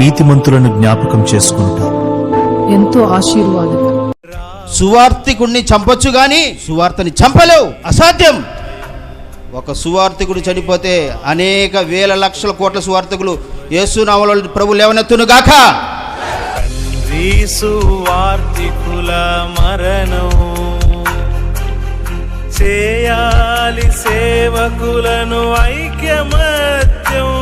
నీతిమంతులను జ్ఞాపకం చేసుకుంటా. ఎంతో ఆశీర్వాదకరం. సువార్తికుడిని చంపొచ్చు గాని సువార్తని చంపలేవు, అసాధ్యం. ఒక సువార్తికుడు చనిపోతే అనేక వేల లక్షల కోట్ల సువార్తికులు యేసు నామములో ప్రభు లేవనెత్తును గాక. తండ్రి సువార్తికుల మరణం చేయాలి సేవకులను ఐక్యమత్యం.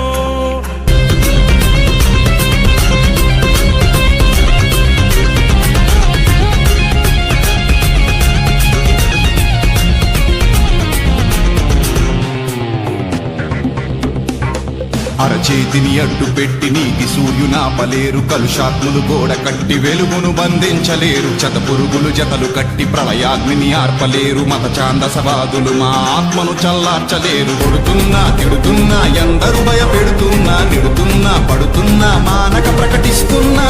అరచేతిని అడ్డు పెట్టి నీతి సూర్యునాపలేరు, కలుషాత్ములు గోడ కట్టి వెలుగును బంధించలేరు, చతపురుగులు జతలు కట్టి ప్రళయాగ్నిని ఆర్పలేరు, మత ఛాందసవాదులు మా ఆత్మను చల్లార్చలేరు. కొడుతున్నా తిడుతున్నా ఎందరు భయపెడుతున్నా, నిడుతున్నా పడుతున్నా మానక ప్రకటిస్తున్నా,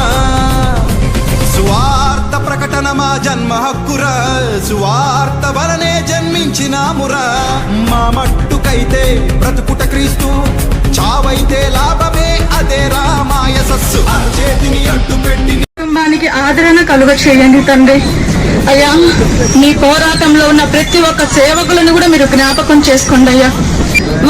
సువార్త ప్రకటన మా జన్మ హక్కురా, సువార్త వలనే జన్మించినామురా. మా మట్టుకైతే బ్రతుకుట క్రీస్తు, చావైతే లాభమే అదే రామాయ సస్సు. చేతిని అడ్డు పెట్టి కుటుంబానికి ఆదరణ కలుగ చేయండి తండ్రి. అయ్యా, మీ పోరాటంలో ఉన్న ప్రతి ఒక్క సేవకులను కూడా మీరు జ్ఞాపకం చేసుకోండి అయ్యా.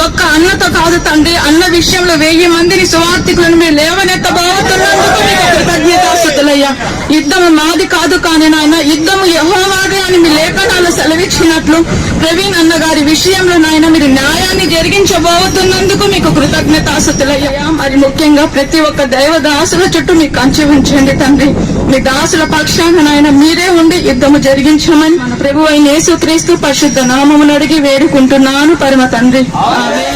ఒక్క అన్నతో కాదు తండ్రి, అన్న విషయంలో 1000 మందిని సువార్థికులను మీరు లేవనెత్తబోతున్నందుకు మీకు కృతజ్ఞతాస్తుతులయ్యా. యుద్ధము మాది కాదు కానీ నాయన, యుద్ధము యెహోవాదే అని మీ లేఖనాలు సెలవిచ్చినట్లు ప్రవీణ్ అన్న గారి విషయంలో నాయన మీరు న్యాయాన్ని జరిగించబోతున్నందుకు మీకు కృతజ్ఞతాస్తుతులయ్యా. మరి ముఖ్యంగా ప్రతి ఒక్క దైవ దాసుల చుట్టూ మీకు కంచి ఉంచండి తండ్రి. మీ దాసుల పక్షాన నాయన మీరే ఉండి యుద్ధము జరిగించమని మన ప్రభు అయిన యేసుక్రీస్తు పరిశుద్ధ నామమును అడిగి వేడుకుంటున్నాను పరమ తండ్రి. ఆమేన్.